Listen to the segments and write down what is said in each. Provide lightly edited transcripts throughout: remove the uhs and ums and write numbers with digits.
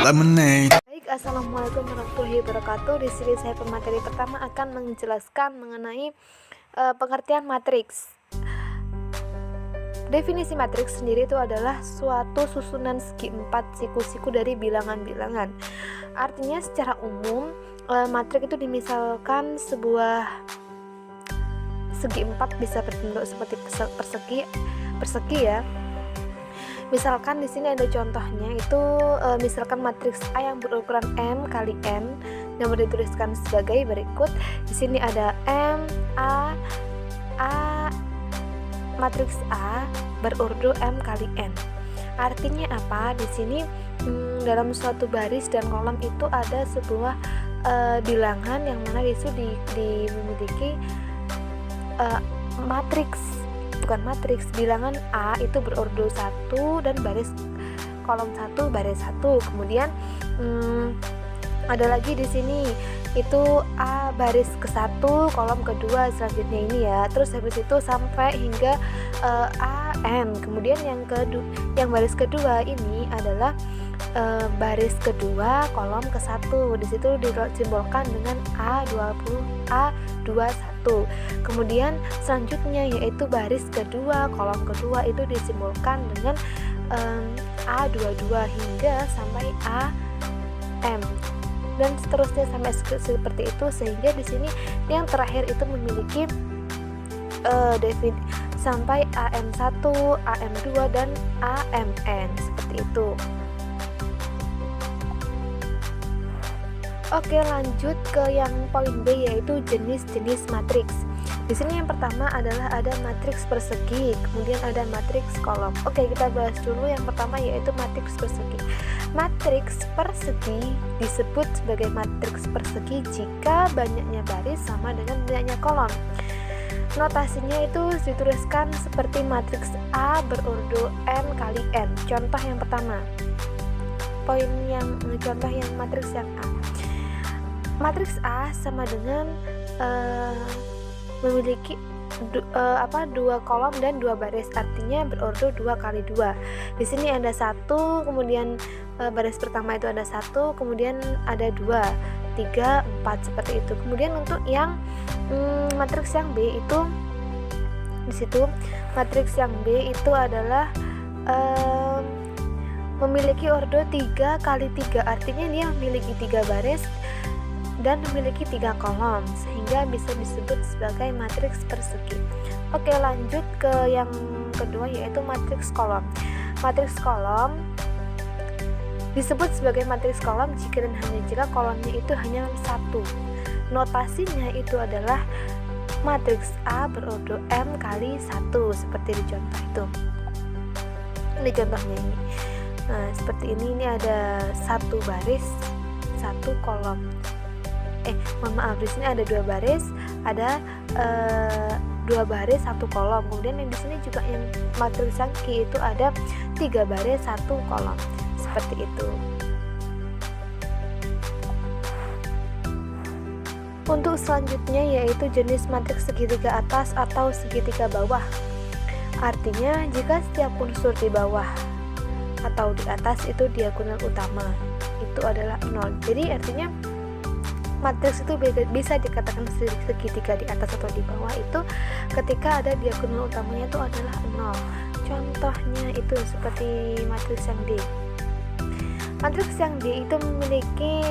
lemonade. Baik, assalamualaikum warahmatullahi wabarakatuh. Di sini saya pemateri pertama akan menjelaskan mengenai pengertian matriks. Definisi matriks sendiri itu adalah suatu susunan segi empat siku-siku dari bilangan-bilangan. Artinya secara umum matriks itu dimisalkan sebuah segi empat bisa berbentuk seperti persegi ya. Misalkan di sini ada contohnya itu misalkan matriks A yang berukuran M kali N yang dituliskan sebagai berikut. Di sini ada M A matriks A berurdu M kali N. Artinya apa? Di sini dalam suatu baris dan kolom itu ada sebuah bilangan yang mana itu dimiliki matriks. Bukan matriks, bilangan A itu berurdu 1 dan baris kolom 1 baris 1. Kemudian ada lagi di sini itu A baris ke-1 kolom kedua selanjutnya ini ya. Terus habis itu sampai hingga AN. Kemudian yang baris kedua ini adalah baris kedua kolom ke-1. Di situ disimbolkan dengan A21. Kemudian selanjutnya yaitu baris kedua kolom kedua itu disimbolkan dengan A22 hingga sampai AM dan seterusnya sampai seperti itu, sehingga di sini yang terakhir itu memiliki sampai AM1, AM2 dan AMN seperti itu. Oke, lanjut ke yang poin B yaitu jenis-jenis matriks. Di sini yang pertama adalah ada matriks persegi, kemudian ada matriks kolom. Oke, kita bahas dulu yang pertama yaitu matriks persegi. Matriks persegi disebut sebagai matriks persegi jika banyaknya baris sama dengan banyaknya kolom. Notasinya itu dituliskan seperti matriks A berurdu N kali N. Contoh yang pertama. Contoh yang matriks yang A. Matriks A sama dengan memiliki dua kolom dan dua baris, artinya berurdu 2 kali 2. Di sini ada 1, kemudian baris pertama itu ada 1, kemudian ada 2, 3, 4 seperti itu. Kemudian untuk yang matriks yang B itu di situ matriks yang B itu adalah memiliki ordo 3 kali 3, artinya dia memiliki 3 baris dan memiliki 3 kolom sehingga bisa disebut sebagai matriks persegi. Oke, lanjut ke yang kedua yaitu matriks kolom. Matriks kolom disebut sebagai matriks kolom jika dan hanya jika kolomnya itu hanya 1. Notasinya itu adalah matriks A berurdu M kali 1 seperti di contoh itu. Ini contohnya ini. Nah, seperti ini ada 1 baris, 1 kolom. Di sini ada 2 baris, ada 2 baris 1 kolom. Kemudian yang di sini juga yang matriks yang Q itu ada 3 baris 1 kolom. Seperti itu. Untuk selanjutnya yaitu jenis matriks segitiga atas atau segitiga bawah. Artinya jika setiap unsur di bawah atau di atas itu diagonal utama itu adalah 0. Jadi artinya matriks itu bisa dikatakan segitiga di atas atau di bawah itu ketika ada diagonal utamanya itu adalah 0. Contohnya itu seperti matriks yang D. Matriks yang D itu memiliki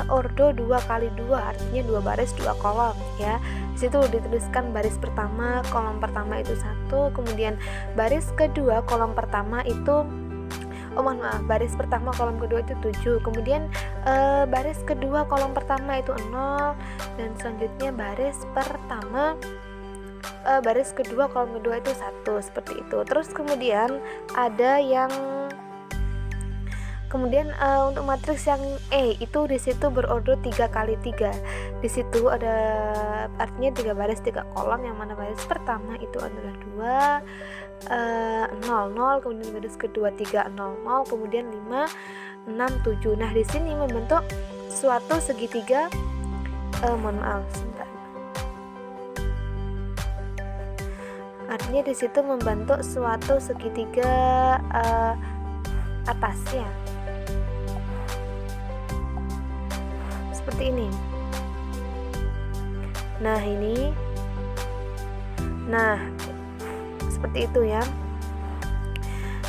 ordo 2 kali 2, artinya 2 baris 2 kolom ya. Di situ dituliskan baris pertama kolom pertama itu 1, kemudian baris kedua kolom pertama itu baris pertama kolom kedua itu 7, kemudian baris kedua kolom pertama itu 0, dan selanjutnya baris kedua kolom kedua itu 1 seperti itu. Terus kemudian ada yang untuk matriks yang E itu di situ berordo 3 kali 3. Di situ ada artinya 3 baris 3 kolom, yang mana baris pertama itu adalah 2 0 0, kemudian baris kedua 3 0 0, kemudian 5 6 7. Nah, di sini membentuk suatu segitiga Artinya di situ membentuk suatu segitiga atasnya. seperti ini. Nah, seperti itu ya.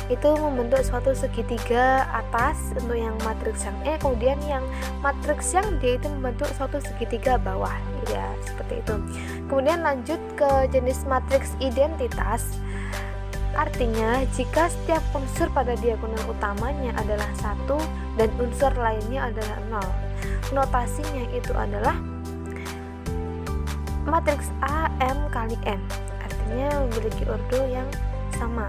Itu membentuk suatu segitiga atas untuk yang matriks yang E, kemudian yang matriks yang D itu membentuk suatu segitiga bawah ya, seperti itu. Kemudian lanjut ke jenis matriks identitas. Artinya jika setiap unsur pada diagonal utamanya adalah 1 dan unsur lainnya adalah 0. Notasinya itu adalah matriks A M kali N, artinya memiliki ordo yang sama.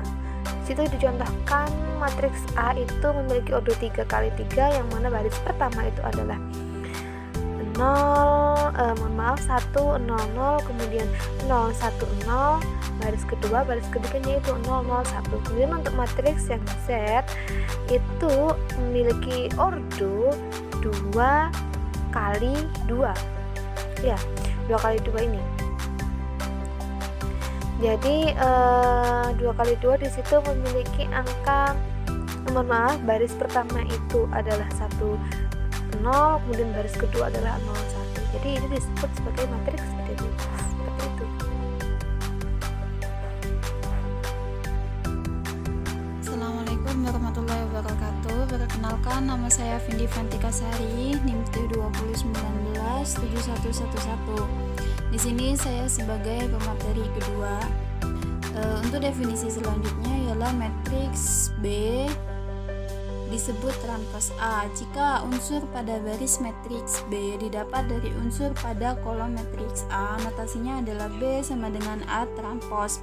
Situ dicontohkan matriks A itu memiliki ordo 3 kali 3, yang mana baris pertama itu adalah 1 0 0, kemudian 0 1 0, baris kedua, baris ketiganya itu 0 0 1. Kemudian untuk matriks yang Z itu memiliki ordo 2 kali 2 ya, 2 kali 2 ini. Jadi 2 kali 2 di situ memiliki angka, baris pertama itu adalah 1 0, kemudian baris kedua adalah 0 1. Jadi ini disebut sebagai matriks identitas, seperti itu. Assalamualaikum warahmatullahi wabarakatuh. Perkenalkan, nama saya Vindi Fantika Sari, NIM 20197111. Di sini saya sebagai pemateri kedua. Untuk definisi selanjutnya ialah matriks B disebut transpos A jika unsur pada baris matriks B didapat dari unsur pada kolom matriks A. Notasinya adalah B sama dengan A transpos.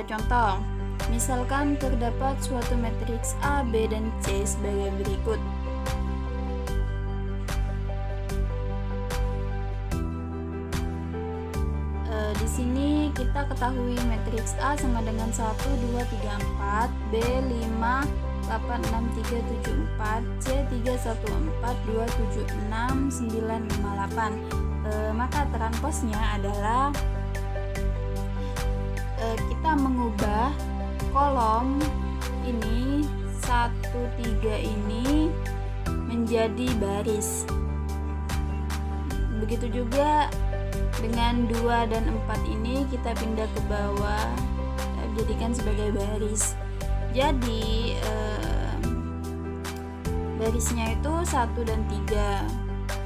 Contoh, misalkan terdapat suatu matriks A, B, dan C sebagai berikut. Di sini kita ketahui matriks A sama dengan 1 2 3 4, B 5 8 6 3 7 4, C 3 1 4 2 7 6 9 5 8. Maka transposnya adalah kita mengubah kolom ini 1 3 ini menjadi baris. Begitu juga dengan 2 dan 4 ini kita pindah ke bawah, jadikan sebagai baris. Jadi barisnya itu 1 dan 3,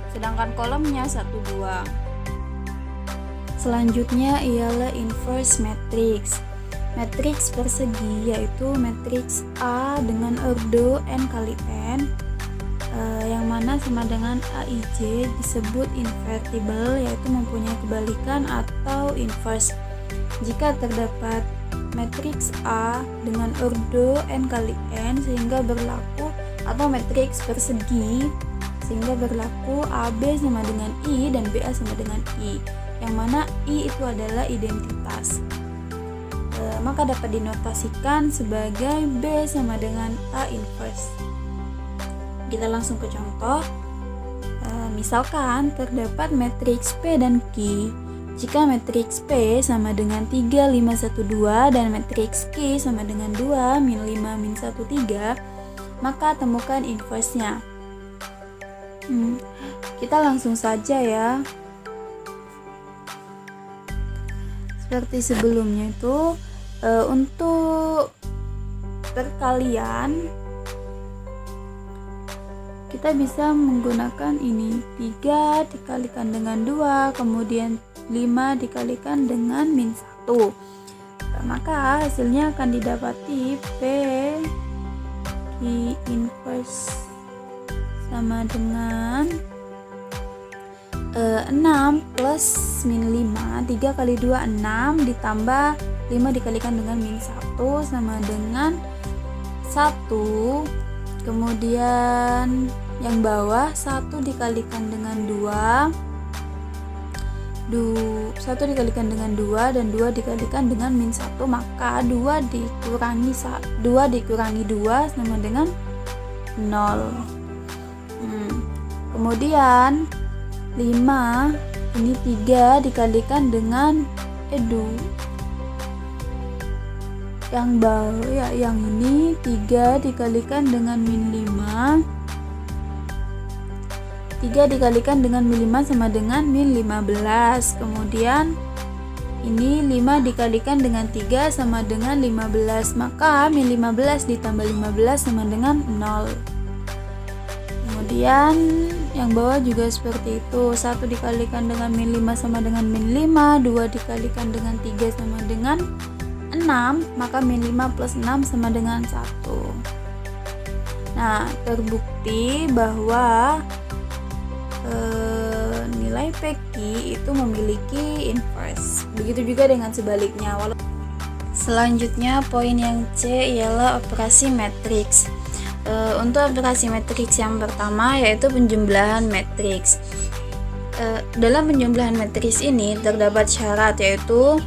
sedangkan kolomnya 1 2. Selanjutnya ialah inverse matrix. Matriks persegi yaitu matriks A dengan ordo n kali n, yang mana sama dengan AIJ disebut invertible, yaitu mempunyai kebalikan atau inverse. Jika terdapat matriks A dengan ordo n kali n sehingga berlaku, atau matriks persegi sehingga berlaku AB sama dengan I dan BA sama dengan I, yang mana I itu adalah identitas, maka dapat dinotasikan sebagai B sama dengan A inverse. Kita langsung ke contoh. Misalkan terdapat matriks P dan Q. Jika matriks P sama dengan 3 5 1 2 dan matriks Q sama dengan 2 min 5 min 1 3, maka temukan inverse-nya. Kita langsung saja ya. Seperti sebelumnya itu, untuk perkalian kita bisa menggunakan ini 3 dikalikan dengan 2, kemudian 5 dikalikan dengan min 1. Maka hasilnya akan didapati P Q inverse sama dengan 6 plus min 5. 3 kali 2 6 ditambah 5 dikalikan dengan min 1 sama dengan 1. Kemudian yang bawah 1 dikalikan dengan 2, 1 dikalikan dengan 2 dan 2 dikalikan dengan min 1, maka 2 dikurangi 2 sama dengan 0. Kemudian 5 ini 3 dikalikan dengan yang bawah ya, yang ini 3 dikalikan dengan min 5 3 dikalikan dengan min 5 sama dengan min 15. Kemudian ini 5 dikalikan dengan 3 sama dengan 15. Maka min 15 ditambah 15 sama dengan 0. Kemudian yang bawah juga seperti itu. 1 dikalikan dengan min 5 sama dengan min 5. 2 dikalikan dengan 3 sama dengan 6. Maka min 5 plus 6 sama dengan 1. Nah, terbukti bahwa nilai PQ itu memiliki inverse. Begitu juga dengan sebaliknya. Selanjutnya poin yang C ialah operasi matriks. Untuk operasi matriks yang pertama yaitu penjumlahan matriks. Dalam penjumlahan matriks ini terdapat syarat yaitu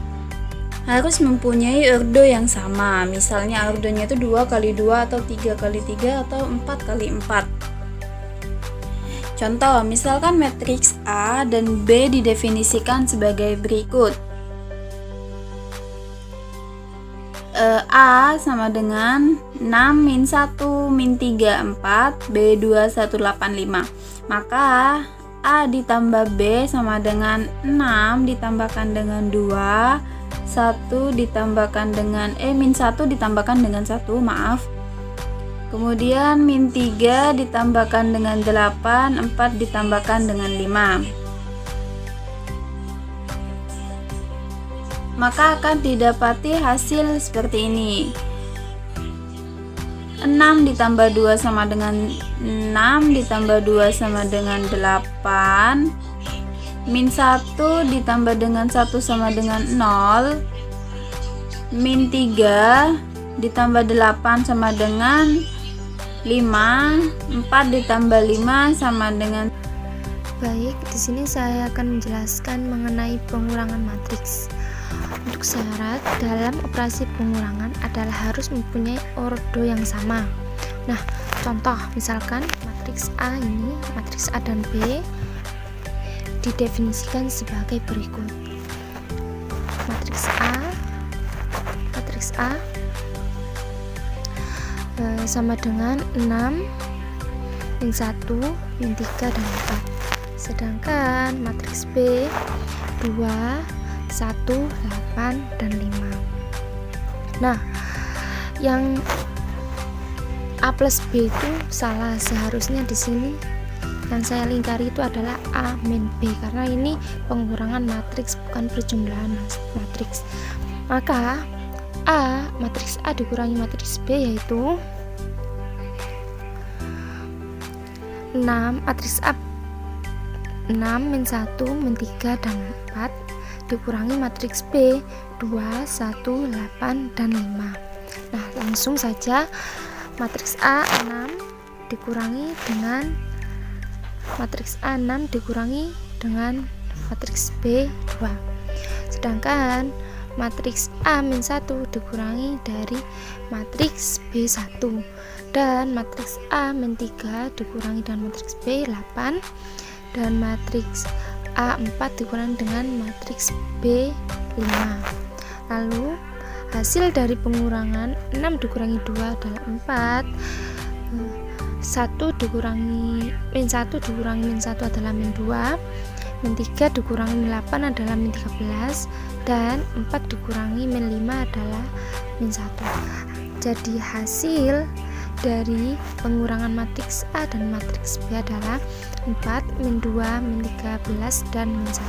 harus mempunyai ordo yang sama. Misalnya ordonya itu 2 kali 2 atau 3 kali 3 atau 4 kali 4. Contoh, misalkan matriks A dan B didefinisikan sebagai berikut. A sama dengan 6 min 1 min 3 4 B 2 1 8 5. Maka A ditambah B sama dengan 6 ditambahkan dengan 2, 1 ditambahkan dengan min 1 ditambahkan dengan 1, maaf. Kemudian min 3 ditambahkan dengan 8, 4 ditambahkan dengan 5. Maka akan didapati hasil seperti ini. 6 ditambah 2 sama dengan 6 ditambah 2 sama dengan 8. Min 1 ditambah dengan 1 sama dengan 0. Min 3 ditambah 8 sama dengan 5, 4 ditambah 5 sama dengan. Baik, di sini saya akan menjelaskan mengenai pengurangan matriks. Untuk syarat dalam operasi pengurangan adalah harus mempunyai ordo yang sama. Nah, contoh misalkan matriks A ini, matriks A dan B didefinisikan sebagai berikut. Matriks A sama dengan 6 min 1 min 3 dan 4. Sedangkan matriks B 2 1 8 dan 5. Nah, yang A plus B itu salah. Seharusnya di sini yang saya lingkari itu adalah A min B karena ini pengurangan matriks bukan perjumlahan matriks. Maka matriks A dikurangi matriks B yaitu 6, matriks A 6 min 1 min 3 dan 4 dikurangi matriks B 2 1 8 dan 5. Nah, langsung saja matriks A 6 dikurangi dengan matriks A 6 dikurangi dengan matriks B 2. Sedangkan matriks A min 1 dikurangi dari matriks B 1 dan matriks A min 3 dikurangi dengan matriks B 8 dan matriks A 4 dikurangi dengan matriks B 5. Lalu hasil dari pengurangan 6 dikurangi 2 adalah 4, 1 dikurangi min 1 dikurangi min 1 adalah min 2, min 3 dikurangi min 8 adalah min 13, dan 4 dikurangi min 5 adalah min 1. Jadi hasil dari pengurangan matriks A dan matriks B adalah 4, min 2, min 13, dan min 1.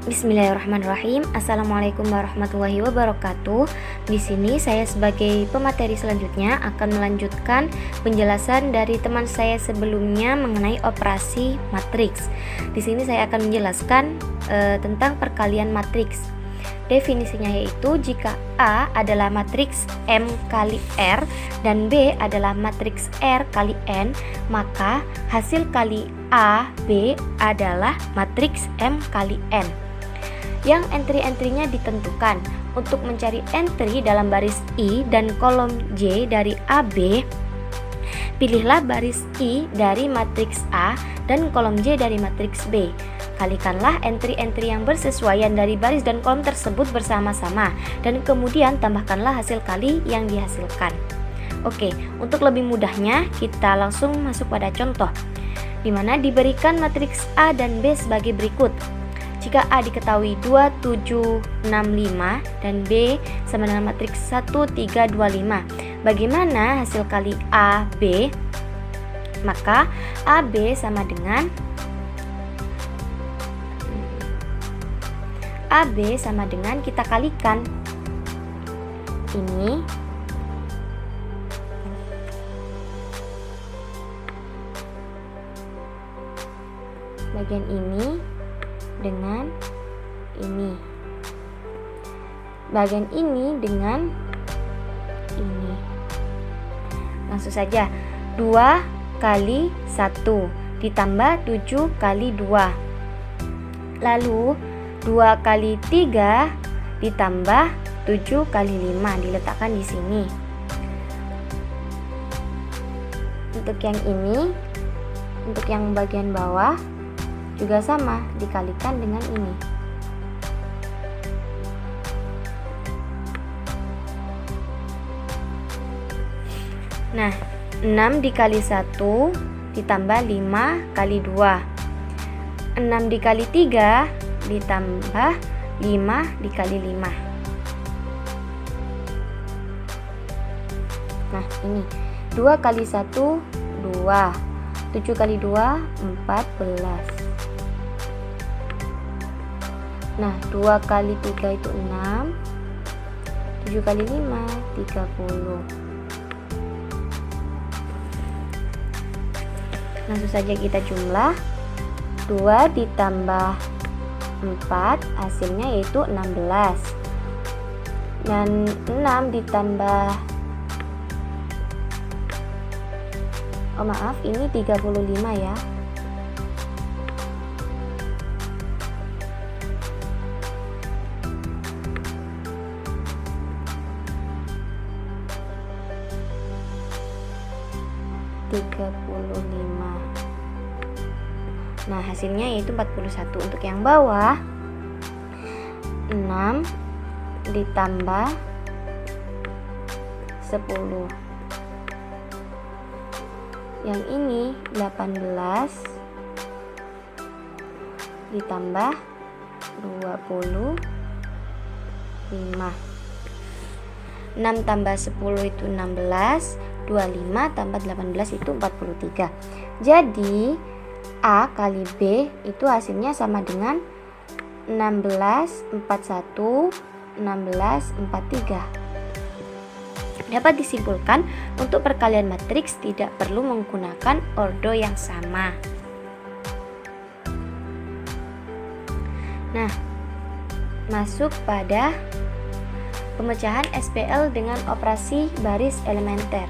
Bismillahirrahmanirrahim. Assalamualaikum warahmatullahi wabarakatuh. Di sini saya sebagai pemateri selanjutnya akan melanjutkan penjelasan dari teman saya sebelumnya mengenai operasi matriks. Di sini saya akan menjelaskan tentang perkalian matriks. Definisinya yaitu jika A adalah matriks M kali R dan B adalah matriks R kali N, maka hasil kali A, B adalah matriks M kali N. Yang entry-entrynya ditentukan. Untuk mencari entry dalam baris I dan kolom J dari AB, pilihlah baris I dari matriks A dan kolom J dari matriks B. Kalikanlah entry-entry yang bersesuaian dari baris dan kolom tersebut bersama-sama dan kemudian tambahkanlah hasil kali yang dihasilkan. Oke, untuk lebih mudahnya kita langsung masuk pada contoh, di mana diberikan matriks A dan B sebagai berikut. Jika A diketahui 2, 7, 6, 5 dan B sama dengan matriks 1, 3, 2, 5. Bagaimana hasil kali A, B? Maka AB sama dengan kita kalikan ini bagian ini dengan ini, bagian ini dengan ini. Langsung saja, 2 kali 1 ditambah 7 kali 2, lalu 2 kali 3 ditambah 7 kali 5 diletakkan di sini. Untuk yang ini, untuk yang bagian bawah juga sama, dikalikan dengan ini. Nah, 6 dikali 1 ditambah 5 kali 2. 6 dikali 3 ditambah 5 dikali 5. Nah, ini 2 kali 1 2, 7 kali 2 14. Nah, 2 kali 3 itu 6, 7 kali 5 30. Langsung saja kita jumlah, 2 ditambah 4 hasilnya yaitu 16, dan 6 ditambah ini 35 ya. Nah, hasilnya yaitu 41. Untuk yang bawah, 6 ditambah 10. Yang ini 18 ditambah 25. 6 tambah 10 itu 16, 25 tambah 18 itu 43. Jadi A kali B itu hasilnya sama dengan 16 41 16 43. Dapat disimpulkan untuk perkalian matriks tidak perlu menggunakan ordo yang sama. Nah, masuk pada pemecahan SPL dengan operasi baris elementer.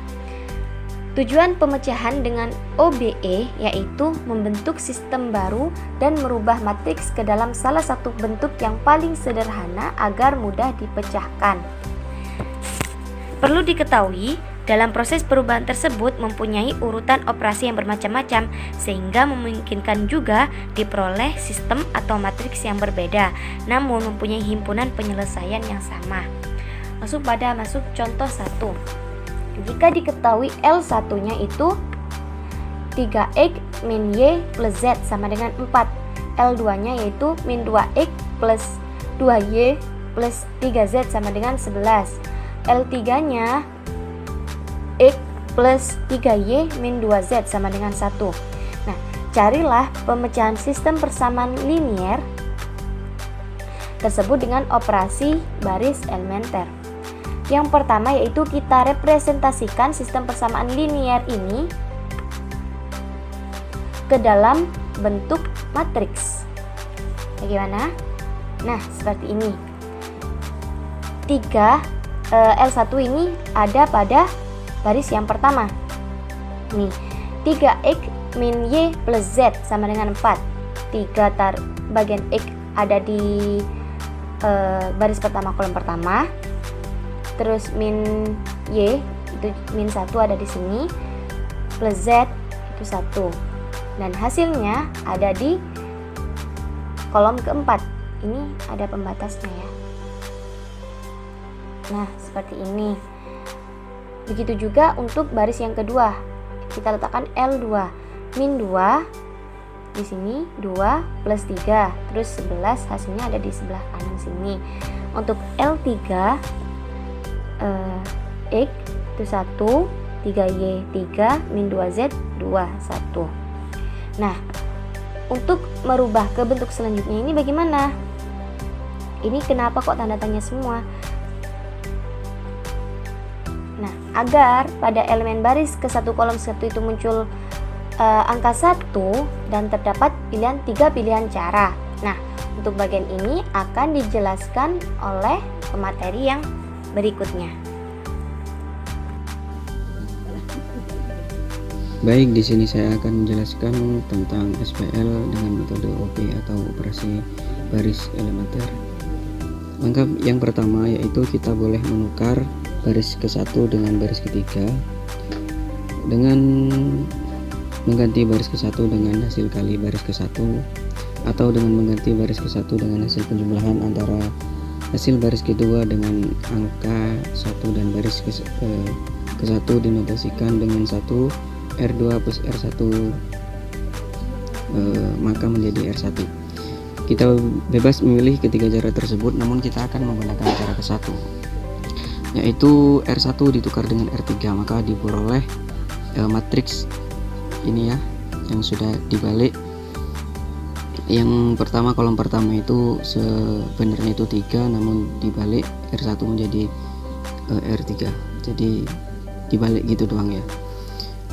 Tujuan pemecahan dengan OBE yaitu membentuk sistem baru dan merubah matriks ke dalam salah satu bentuk yang paling sederhana agar mudah dipecahkan. Perlu diketahui, dalam proses perubahan tersebut mempunyai urutan operasi yang bermacam-macam, sehingga memungkinkan juga diperoleh sistem atau matriks yang berbeda, namun mempunyai himpunan penyelesaian yang sama. Masuk contoh 1. Jika diketahui L1-nya itu 3X min Y plus Z sama dengan 4, L2-nya yaitu min 2X plus 2Y plus 3Z sama dengan 11, L3-nya X plus 3Y min 2Z sama dengan 1. Nah, carilah pemecahan sistem persamaan linier tersebut dengan operasi baris elementer. Yang pertama yaitu kita representasikan sistem persamaan linier ini ke dalam bentuk matriks. Bagaimana? Nah, seperti ini. L1 ini ada pada baris yang pertama. Nih, 3X min Y plus Z sama dengan 4. Bagian X ada di baris pertama, kolom pertama. Terus min Y itu min 1 ada di sini, plus Z itu 1, dan hasilnya ada di kolom keempat. Ini ada pembatasnya ya. Nah, seperti ini. Begitu juga untuk baris yang kedua. Kita letakkan L2 min 2 di sini, 2 plus 3, terus 11 hasilnya ada di sebelah kanan sini. Untuk L3 X itu 1, 3Y 3, min 2Z 2, 1. Nah, untuk merubah ke bentuk selanjutnya ini bagaimana? Ini kenapa kok tanda tanya semua? Nah, agar pada elemen baris ke-1 kolom 1 itu muncul angka 1 dan terdapat pilihan 3 pilihan cara. Nah, untuk bagian ini akan dijelaskan oleh pemateri yang berikutnya. Baik, di sini saya akan menjelaskan tentang SPL dengan metode OP atau operasi baris elementer. Langkah yang pertama yaitu kita boleh menukar baris ke-1 dengan baris ke-3 dengan mengganti baris ke-1 dengan hasil kali baris ke-1, atau dengan mengganti baris ke-1 dengan hasil penjumlahan antara hasil baris kedua dengan angka 1 dan baris ke-1 dinotasikan dengan 1 R2 plus R1 maka menjadi R1. Kita bebas memilih ketiga cara tersebut, namun kita akan menggunakan cara ke-1, yaitu R1 ditukar dengan R3, maka diperoleh matriks ini ya, yang sudah dibalik. Yang pertama, kolom pertama itu sebenarnya itu 3, namun dibalik R1 menjadi R3, jadi dibalik gitu doang ya.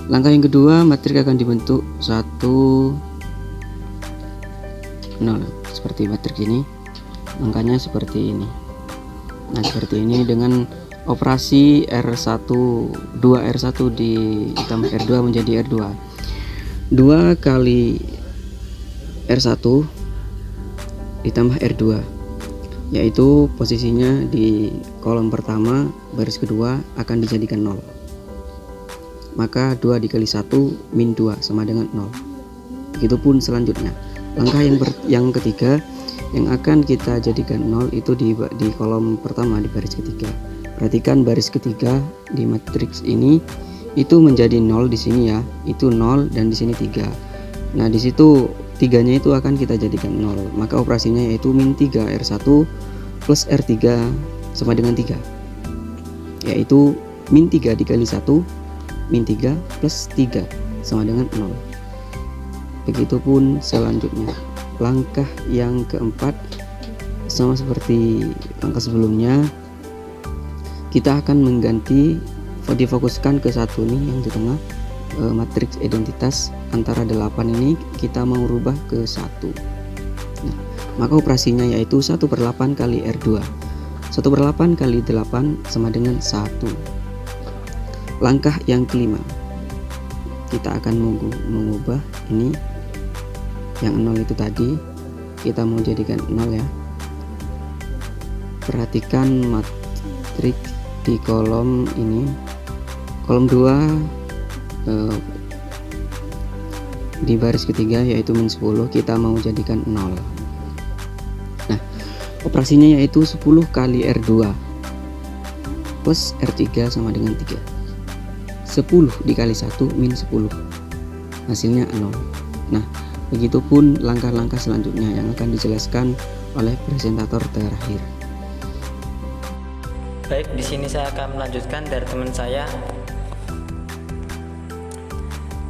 Langkah yang kedua, matriks akan dibentuk 1 0 seperti matriks ini, angkanya seperti ini. Nah, seperti ini dengan operasi R1 2R1 ditambah R2 menjadi R2. 2 kali R1 ditambah R2, yaitu posisinya di kolom pertama baris kedua akan dijadikan 0. Maka 2 dikali 1 min 2 sama dengan 0. Begitupun selanjutnya. Langkah yang ketiga yang akan kita jadikan 0 itu di kolom pertama di baris ketiga. Perhatikan baris ketiga di matriks ini itu menjadi 0 di sini ya. Itu 0 dan di sini 3. Nah, di situ 3-nya itu akan kita jadikan 0. Maka operasinya yaitu min 3 R1 plus R3 sama dengan 3. Yaitu min 3 dikali 1 min 3 plus 3 sama dengan 0. Begitupun selanjutnya. Langkah yang keempat sama seperti langkah sebelumnya, kita akan mengganti, difokuskan ke 1 nih yang di tengah, matriks identitas antara 8 ini kita mau rubah ke 1. Nah, maka operasinya yaitu 1/8 kali R2. 1/8 kali 8 sama dengan 1. Langkah yang kelima, kita akan mengubah ini yang 0 itu tadi, kita mau jadikan 0 ya. Perhatikan matriks di kolom ini, kolom 2 di baris ketiga yaitu min 10, kita mau jadikan 0. Nah, operasinya yaitu 10 kali R2 plus R3 sama dengan 3. 10 dikali 1 min 10, hasilnya 0. Nah, begitupun langkah-langkah selanjutnya yang akan dijelaskan oleh presentator terakhir. Baik, di sini saya akan melanjutkan dari teman saya.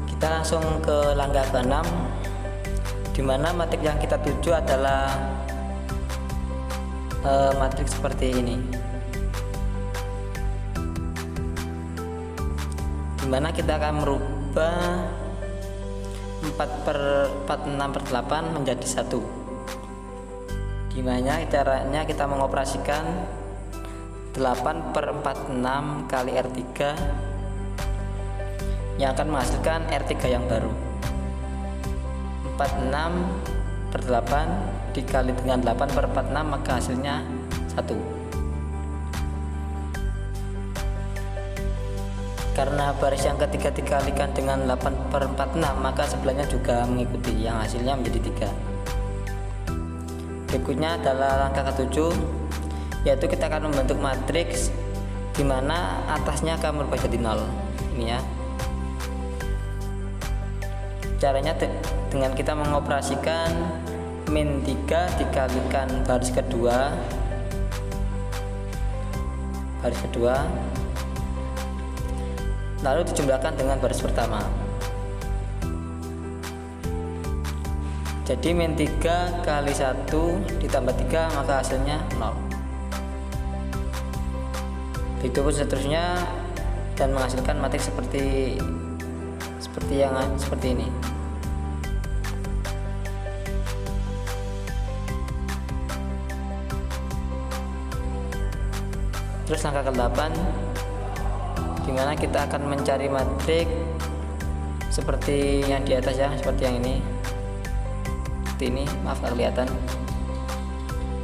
Kita langsung ke langkah ke-6, di mana matriks yang kita tuju adalah matriks seperti ini, di mana kita akan merubah 4/6/8 menjadi 1. Gimana caranya kita mengoperasikan 8/46 kali R3 yang akan menghasilkan R3 yang baru. 46/8 dikali dengan 8/46 maka hasilnya 1. Karena baris yang ketiga dikalikan dengan 8/46 maka sebelahnya juga mengikuti, yang hasilnya menjadi 3. Berikutnya adalah langkah ke-7, yaitu kita akan membentuk matriks dimana atasnya akan berubah jadi 0 ini ya. Caranya dengan kita mengoperasikan min 3 dikalikan baris kedua lalu dijumlahkan dengan baris pertama. Jadi min 3 kali 1 ditambah 3 maka hasilnya 0. Begitu pun seterusnya dan menghasilkan matriks seperti ini. Terus langkah ke-8 dimana kita akan mencari matriks seperti yang di atas ya, seperti yang ini. Seperti ini, maaf nggak kelihatan.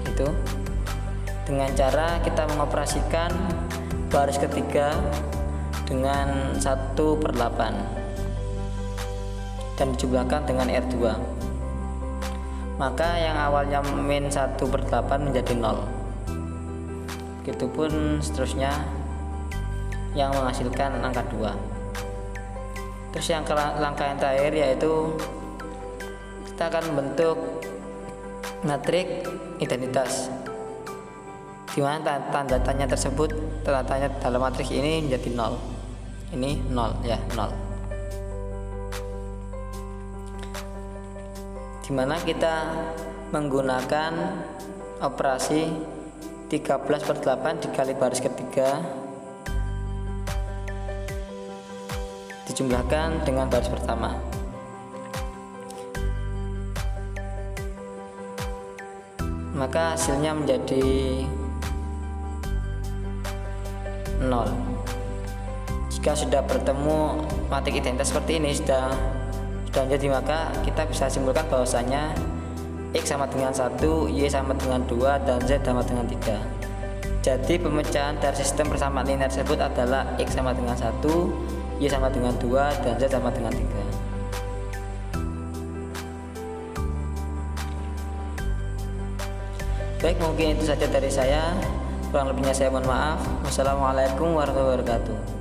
Itu dengan cara kita mengoperasikan baris ketiga dengan 1/8 dan dijumlahkan dengan R2. Maka yang awalnya min 1/8 menjadi 0. Begitupun seterusnya yang menghasilkan angka 2. Terus yang langkah yang terakhir yaitu kita akan membentuk matriks identitas, di mana tanda tanya tersebut, tanda tanya dalam matriks ini menjadi 0. Ini 0 ya, 0. Di mana kita menggunakan operasi 13/8 dikali baris ketiga dijumlahkan dengan baris pertama. Maka hasilnya menjadi 0. Jika sudah bertemu matriks identitas seperti ini sudah menjadi, maka kita bisa simpulkan bahwasanya X sama dengan 1, Y sama dengan 2, dan Z sama dengan 3. Jadi pemecahan dari sistem persamaan linear tersebut adalah X sama dengan 1, Y sama dengan 2, dan Z sama dengan 3. Baik, mungkin itu saja dari saya. Kurang lebihnya saya mohon maaf. Wassalamualaikum warahmatullahi wabarakatuh.